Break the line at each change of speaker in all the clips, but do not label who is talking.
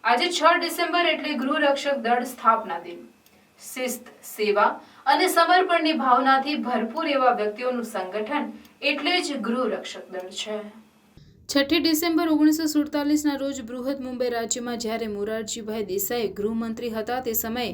આજે 6 ડિસેમ્બર એટલે ગૃહરક્ષક દળ સ્થાપના દિન. શિસ્ત, સેવા અને સમર્પણની ભાવનાથી ભરપૂર એવા વ્યક્તિઓનું સંગઠન એટલે જ ગૃહરક્ષક દળ છે. 6 ડિસેમ્બર 1947ના રોજ બૃહદ મુંબઈ રાજ્યમાં જ્યારે મોરારજીભાઈ દેસાઈ ગૃહમંત્રી હતા તે સમયે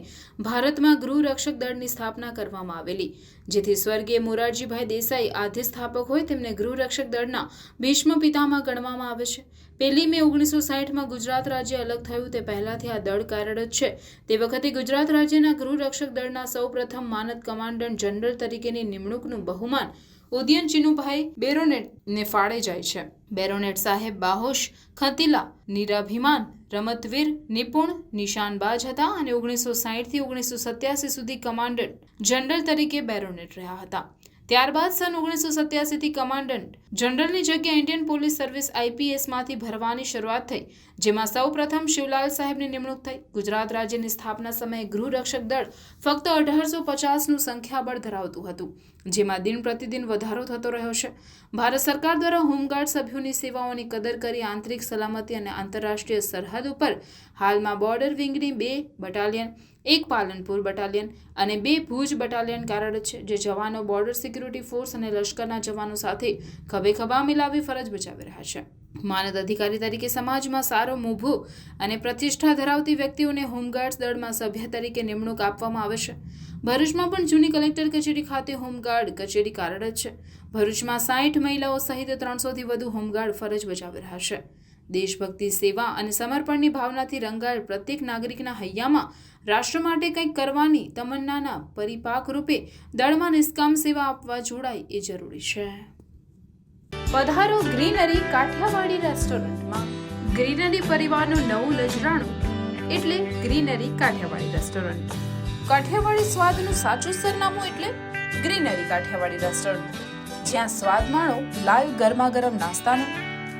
ભારતમાં ગૃહરક્ષક દળની સ્થાપના કરવામાં આવેલી, જેથી સ્વર્ગીય મોરારજીભાઈ દેસાઈ આદ્ય સ્થાપક હોય તેમને ગૃહરક્ષક દળના ભીષ્મ પિતામહ ગણવામાં આવે છે. 1 મે 1960માં ગુજરાત રાજ્ય અલગ થયું તે પહેલાથી આ દળ કાર્યરત છે. તે વખતે ગુજરાત રાજ્યના ગૃહરક્ષક દળના સૌપ્રથમ માનદ કમાન્ડન્ટ જનરલ તરીકેની નિમણૂકનું બહુમાન ઉદયન ચિનુભાઈ બેરોનેટને ફાળે જાય છે. બેરોનેટ સાહેબ બાહોશ, ખતીલા, નિરાભિમાન, રમતવીર, નિપુણ, નિશાનબાજ હતા અને 1960થી 1987 સુધી કમાન્ડન્ટ જનરલ તરીકે બેરોનેટ રહ્યા હતા. ત્યારબાદ સન 1987થી કમાન્ડન્ટ જનરલની જગ્યા ઇન્ડિયન પોલીસ સર્વિસ IPSમાંથી ભરવાની શરૂઆત થઈ, જેમાં સૌ પ્રથમ શિવલાલ સાહેબની નિમણૂક થઈ. ગુજરાત રાજ્યની સ્થાપના સમયે ગૃહરક્ષક દળ ફક્ત 1850નું સંખ્યાબળ ધરાવતું હતું, જેમાં દિન પ્રતિદિન વધારો થતો રહ્યો છે. ભારત સરકાર દ્વારા હોમગાર્ડ સભ્યોની સેવાઓની કદર કરી આંતરિક સલામતી અને આંતરરાષ્ટ્રીય સરહદ ઉપર હાલમાં બોર્ડર વિંગની 2 બટાલિયન, 1 પાલનપુર બટાલિયન અને 2 ભુજ બટાલિયન કાર્યરત છે, જે જવાનો બોર્ડર સિક્યુરિટી ફોર્સ અને લશ્કરના જવાનો સાથે ખભે ખભા મિલાવી ફરજ બજાવી રહ્યા છે. માનદ અધિકારી તરીકે સમાજમાં સારો મોભો અને પ્રતિષ્ઠા ધરાવતી વ્યક્તિઓને હોમગાર્ડ્સ દળમાં સભ્ય તરીકે નિમણૂક આપવામાં આવે છે. ભરૂચમાં પણ જૂની કલેક્ટર કચેરી ખાતે હોમગાર્ડ કચેરી કાર્યરત છે. ભરૂચમાં 60 મહિલાઓ સહિત 300થી વધુ હોમગાર્ડ ફરજ બજાવી રહ્યા છે. દેશભક્તિ, સેવા અને સમર્પણની ભાવનાથી રંગાયેલ પ્રત્યેક નાગરિકના હૈયામાં રાષ્ટ્ર માટે કંઈક કરવાની તમન્નાના પરિપાક રૂપે દળમાં નિષ્કામ સેવા આપવા જોડાય એ જરૂરી છે. પધારો ગ્રીનરી કાઠિયાવાડી રેસ્ટોરન્ટમાં. ગ્રીનરી પરિવારનું નવું નજરાણું એટલે ગ્રીનરી કાઠિયાવાડી રેસ્ટોરન્ટ. કાઠિયાવાડી સ્વાદનું સાચું સરનામું એટલે ગ્રીનરી કાઠિયાવાડી રેસ્ટોરન્ટ, જ્યાં સ્વાદ માણો લાઈવ ગરમા ગરમ નાસ્તાનો,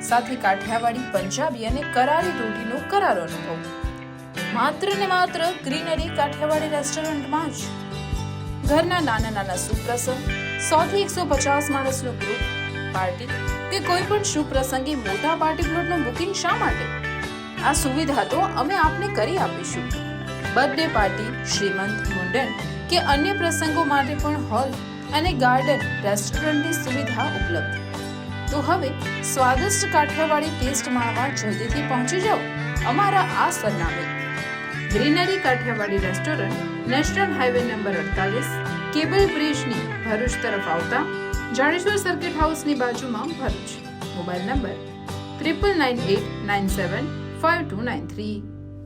સાથે કાઠિયાવાડી, પંજાબી અને કરારી રોટીનો કરારો અનુભવ. માત્ર ને માત્ર ગ્રીનરી કાઠિયાવાડી રેસ્ટોરન્ટમાં જ. ઘરના નાના નાના સુપ્રસંગ, 100 થી 150 માણસનું ગ્રુપ પાર્ટી કે કોઈ પણ શુભ પ્રસંગે મોટા પાર્ટી પ્લોટનું બુકિંગ શા માટે? આ સુવિધા તો અમે આપને કરી આપીશું. બર્થડે પાર્ટી, શ્રીમંત, મુંડન કે અન્ય પ્રસંગો માટે પણ હોલ અને ગાર્ડન રેસ્ટોરન્ટની સુવિધા ઉપલબ્ધ. તો હવે સ્વાદિષ્ટ કાઠિયાવાડી ટેસ્ટ માણવા જલ્દીથી પહોંચી જાઓ અમારા આ સરનામે. Greenery Kathiyawadi restaurant, national highway number 48, cable બ્રિજની ભરૂચ તરફ આવતા જાડેશ્વર સર્કિટ હાઉસની બાજુમાં, ભરૂચ. Mobile number 9998975293.